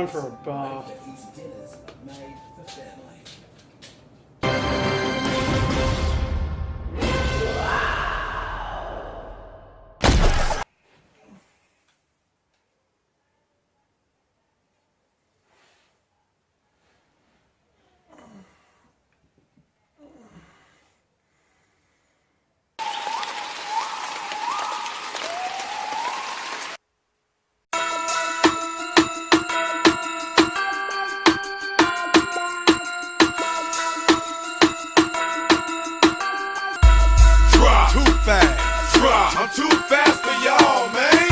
time for a bath. I'm too fast for y'all, man.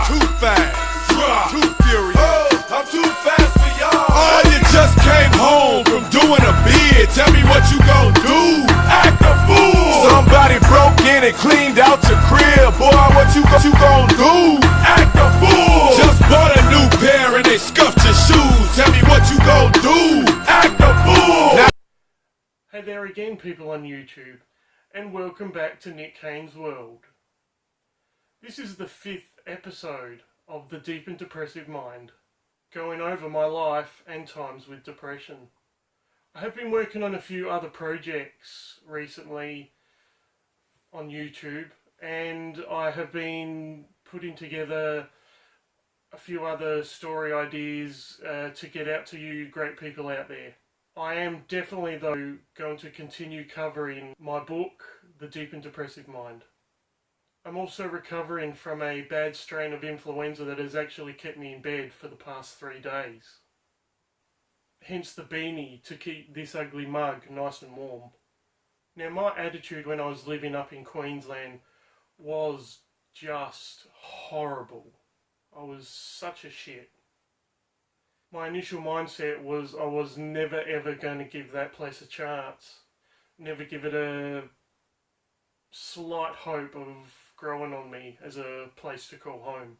Too fast, too furious. Oh, I'm too fast for y'all. Oh, you just came home from doing a bid. Tell me what you gon' do. Act a fool. Somebody broke in and cleaned out your crib. Boy, what you gon' do? Act a fool. Just bought a new pair and they scuffed your shoes. Tell me what you gon' do. Act a fool. Now Hey there again, people on YouTube, and welcome back to Nick Kane's World. This is the 5th episode of The Deep and Depressive Mind, going over my life and times with depression. I have been working on a few other projects recently on YouTube, and I have been putting together a few other story ideas to get out to you great people out there. I am definitely, though, going to continue covering my book, The Deep and Depressive Mind. I'm also recovering from a bad strain of influenza that has actually kept me in bed for the past 3 days. Hence the beanie to keep this ugly mug nice and warm. Now, my attitude when I was living up in Queensland was just horrible. I was such a shit. My initial mindset was I was never ever going to give that place a chance. Never give it a slight hope of growing on me as a place to call home.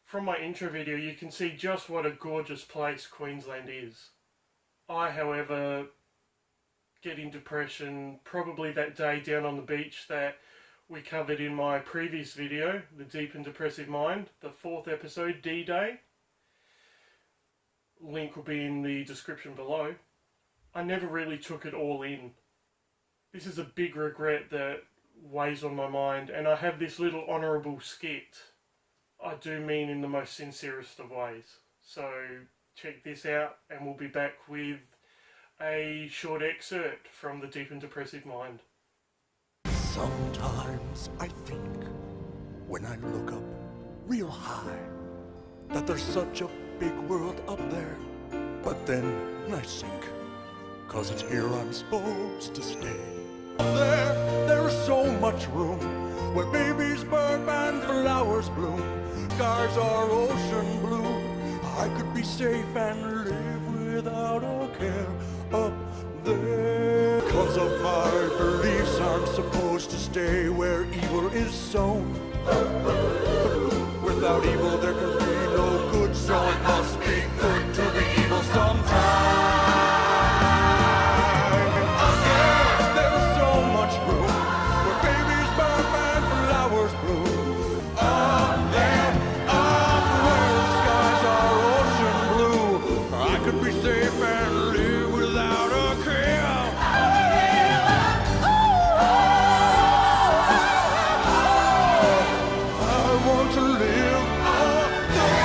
From my intro video you can see just what a gorgeous place Queensland is. I, however, get in depression probably that day down on the beach that we covered in my previous video, The Deep and Depressive Mind, the 4th episode, D-Day. Link will be in the description below. I never really took it all in. This is a big regret that weighs on my mind, and I have this little honourable skit. I do mean in the most sincerest of ways. So check this out and we'll be back with a short excerpt from The Deep and Depressive Mind. Sometimes I think, when I look up real high, that there's such a big world up there. But then I sink, 'cause it's here I'm supposed to stay. Up there is so much room, where babies burn and flowers bloom. Skies are ocean blue. I could be safe and live without a care up there. 'Cause of my beliefs I'm supposed to stay where evil is sown. Without evil there can be no good, so it must be good to be evil sometime. And there is so much room, where babies burn and flowers bloom. Up there, the skies are ocean blue. I could be safe and live without a care. I want to live up there.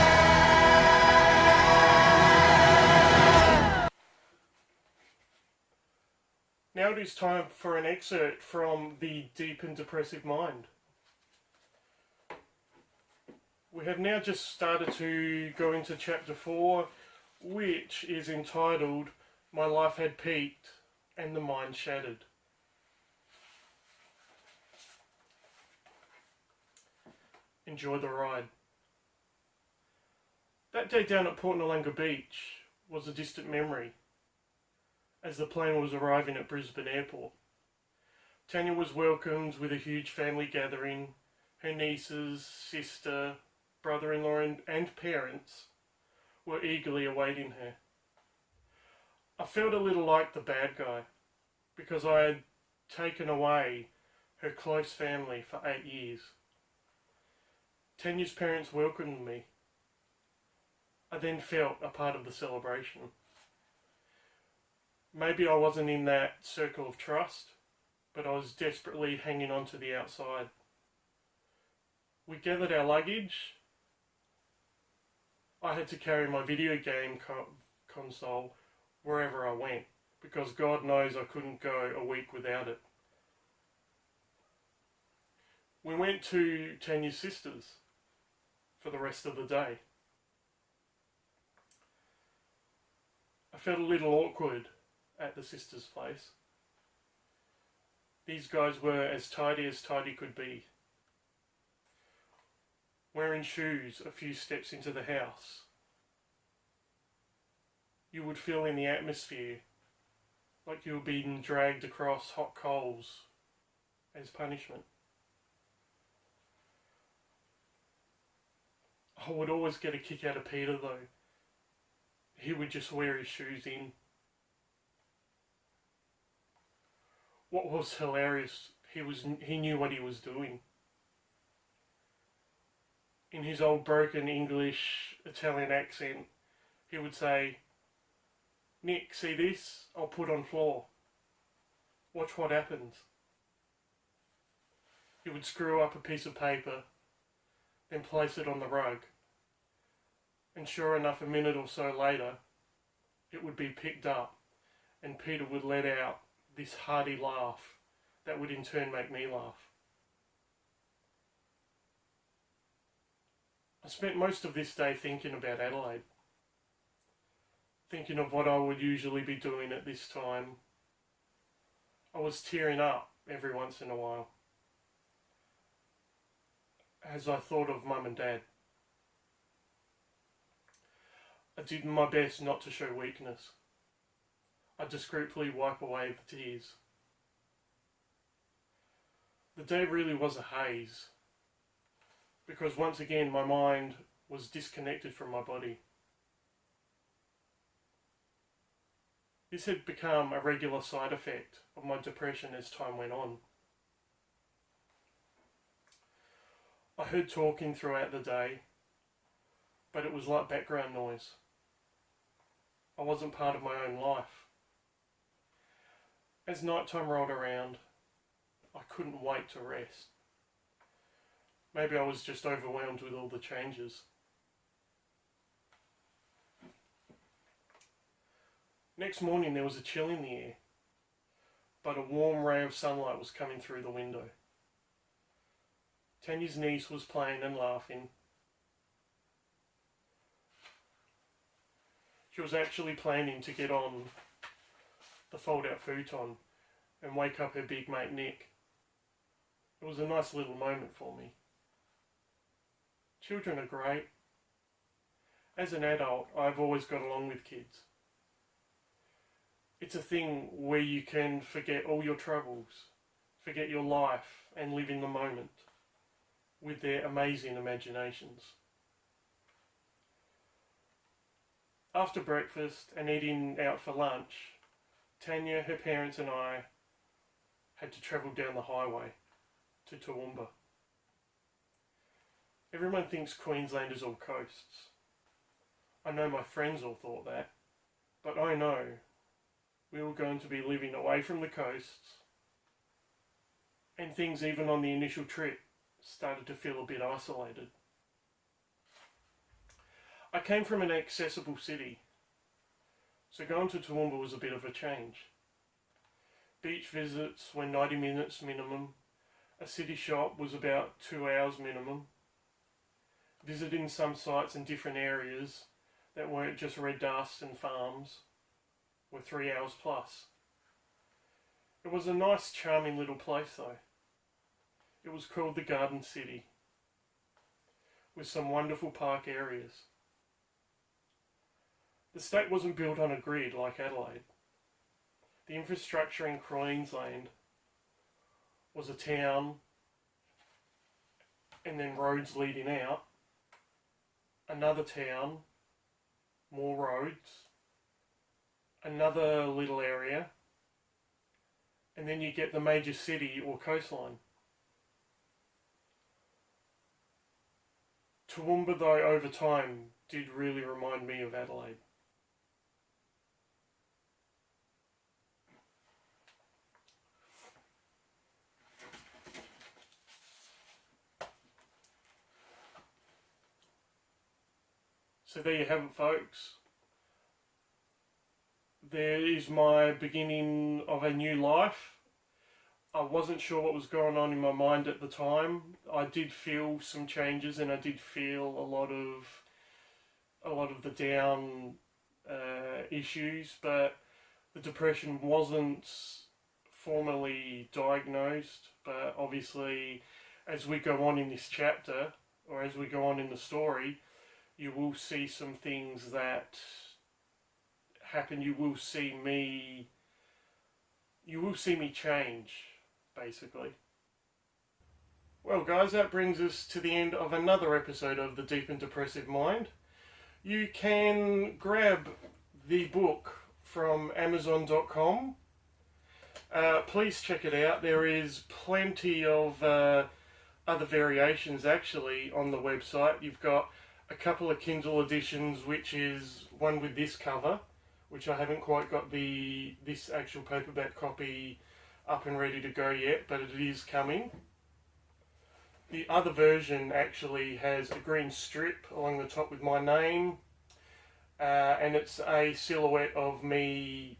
Now it is time for an excerpt from The Deep and Depressive Mind. We have now just started to go into chapter 4, which is entitled My Life Had Peaked and the Mind Shattered. Enjoy the ride. That day down at Port Noarlunga Beach was a distant memory as the plane was arriving at Brisbane Airport. Tanya was welcomed with a huge family gathering. Her nieces, sister, brother-in-law and parents were eagerly awaiting her. I felt a little like the bad guy because I had taken away her close family for 8 years. Tanya's parents welcomed me. I then felt a part of the celebration. Maybe I wasn't in that circle of trust, but I was desperately hanging on to the outside. We gathered our luggage. I had to carry my video game console wherever I went, because God knows I couldn't go a week without it. We went to Tanya's sister's for the rest of the day. I felt a little awkward at the sister's place. These guys were as tidy could be. Wearing shoes a few steps into the house. You would feel in the atmosphere like you were being dragged across hot coals as punishment. I would always get a kick out of Peter though. He would just wear his shoes in. What was hilarious, he knew what he was doing. In his old broken English Italian accent, he would say, "Nick, see this? I'll put on floor. Watch what happens." He would screw up a piece of paper, then place it on the rug. And sure enough, a minute or so later, it would be picked up, and Peter would let out this hearty laugh that would in turn make me laugh. I spent most of this day thinking about Adelaide, thinking of what I would usually be doing at this time. I was tearing up every once in a while as I thought of Mum and Dad. I did my best not to show weakness. I discreetly wipe away the tears. The day really was a haze, because once again my mind was disconnected from my body. This had become a regular side effect of my depression as time went on. I heard talking throughout the day, but it was like background noise. I wasn't part of my own life. As nighttime rolled around, I couldn't wait to rest. Maybe I was just overwhelmed with all the changes. Next morning there was a chill in the air, but a warm ray of sunlight was coming through the window. Tanya's niece was playing and laughing. She was actually planning to get on the fold-out futon and wake up her big mate Nick. It was a nice little moment for me. Children are great. As an adult, I've always got along with kids. It's a thing where you can forget all your troubles, forget your life, and live in the moment with their amazing imaginations. After breakfast and eating out for lunch, Tanya, her parents and I had to travel down the highway to Toowoomba. Everyone thinks Queensland is all coasts. I know my friends all thought that, but I know we were going to be living away from the coasts, and things even on the initial trip started to feel a bit isolated. I came from an accessible city, so going to Toowoomba was a bit of a change. Beach visits were 90 minutes minimum, a city shop was about 2 hours minimum, visiting some sites in different areas that weren't just red dust and farms were 3 hours plus. It was a nice, charming little place though. It was called the Garden City, with some wonderful park areas. The state wasn't built on a grid like Adelaide. The infrastructure in Queensland was a town and then roads leading out, another town, more roads, another little area, and then you get the major city or coastline. Toowoomba though over time did really remind me of Adelaide. So there you have it, folks. There is my beginning of a new life. I wasn't sure what was going on in my mind at the time. I did feel some changes, and I did feel a lot of the down issues, but the depression wasn't formally diagnosed. But obviously, as we go on in this chapter, or as we go on in the story, you will see some things that happen. You will see me change, basically. Well guys, that brings us to the end of another episode of The Deep and Depressive Mind. You can grab the book from Amazon.com. Please check it out. There is plenty of other variations actually on the website. You've got a couple of Kindle editions, which is one with this cover, which I haven't quite got this actual paperback copy up and ready to go yet, but it is coming. The other version actually has a green strip along the top with my name, and it's a silhouette of me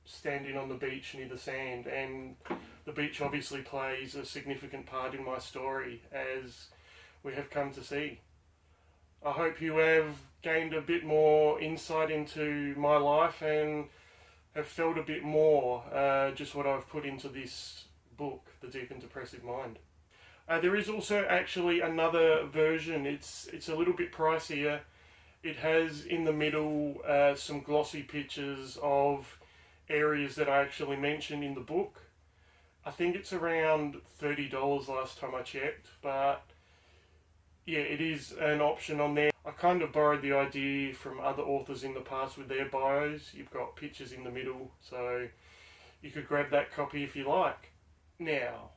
standing on the beach near the sand, and the beach obviously plays a significant part in my story, as we have come to see. I hope you have gained a bit more insight into my life and have felt a bit more just what I've put into this book, The Deep and Depressive Mind. There is also actually another version. It's a little bit pricier. It has in the middle some glossy pictures of areas that I actually mentioned in the book. I think it's around $30 last time I checked, but yeah, it is an option on there. I kind of borrowed the idea from other authors in the past with their bios. You've got pictures in the middle, so you could grab that copy if you like. Now,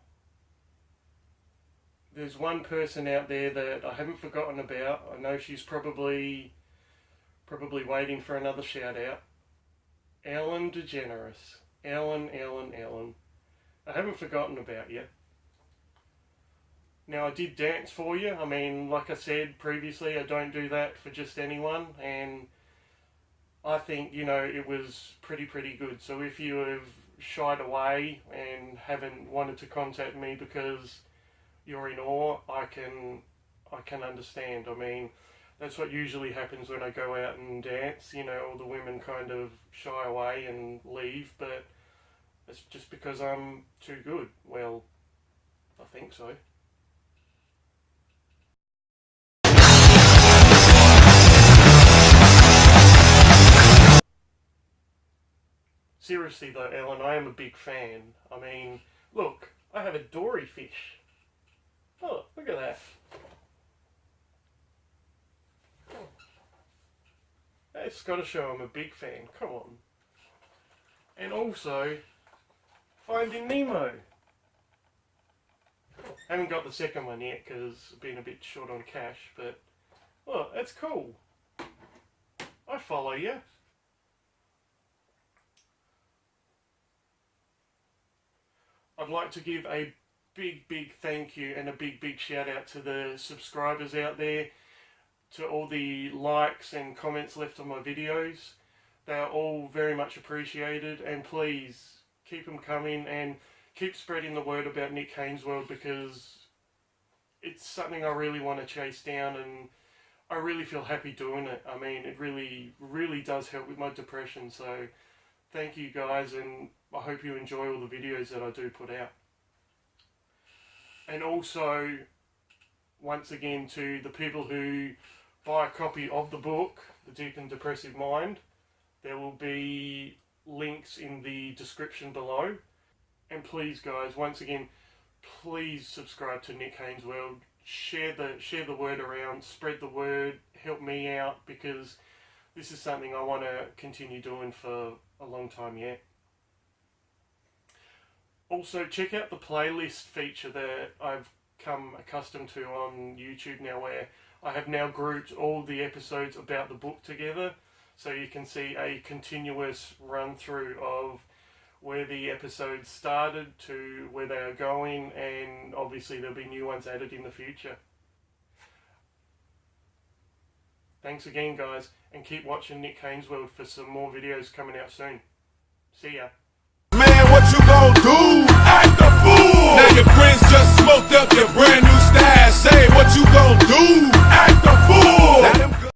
there's one person out there that I haven't forgotten about. I know she's probably waiting for another shout out. Ellen Degeneres. Ellen. I haven't forgotten about you. Now, I did dance for you. I mean, like I said previously, I don't do that for just anyone, and I think, it was pretty good. So if you have shied away and haven't wanted to contact me because you're in awe, I can understand. I mean, that's what usually happens when I go out and dance. All the women kind of shy away and leave, but it's just because I'm too good. Well, I think so. Seriously though, Ellen, I am a big fan. I mean, look, I have a dory fish. Oh, look at that. It's got to show I'm a big fan. Come on. And also, Finding Nemo. Haven't got the second one yet because I've been a bit short on cash, but oh, that's cool. I follow you. I'd like to give a big thank you and a big shout out to the subscribers out there, to all the likes and comments left on my videos. They are all very much appreciated, and please keep them coming and keep spreading the word about Nick Haynes' World, because it's something I really want to chase down, and I really feel happy doing it. I mean, it really does help with my depression, so thank you guys, and I hope you enjoy all the videos that I do put out. And also, once again, to the people who buy a copy of the book, The Deep and Depressive Mind, there will be links in the description below. And please guys, once again, please subscribe to Nick Haynes' World. Share the word around, spread the word, help me out, because this is something I want to continue doing for a long time yet. Also, check out the playlist feature that I've come accustomed to on YouTube now, where I have now grouped all the episodes about the book together, so you can see a continuous run through of where the episodes started to where they are going, and obviously there'll be new ones added in the future. Thanks again, guys, and keep watching Nick Kane's World for some more videos coming out soon. See ya. Man, what you gon' do? Act a fool! Now your friends just smoked up your brand new stash. Say what you gon' do? Act a fool!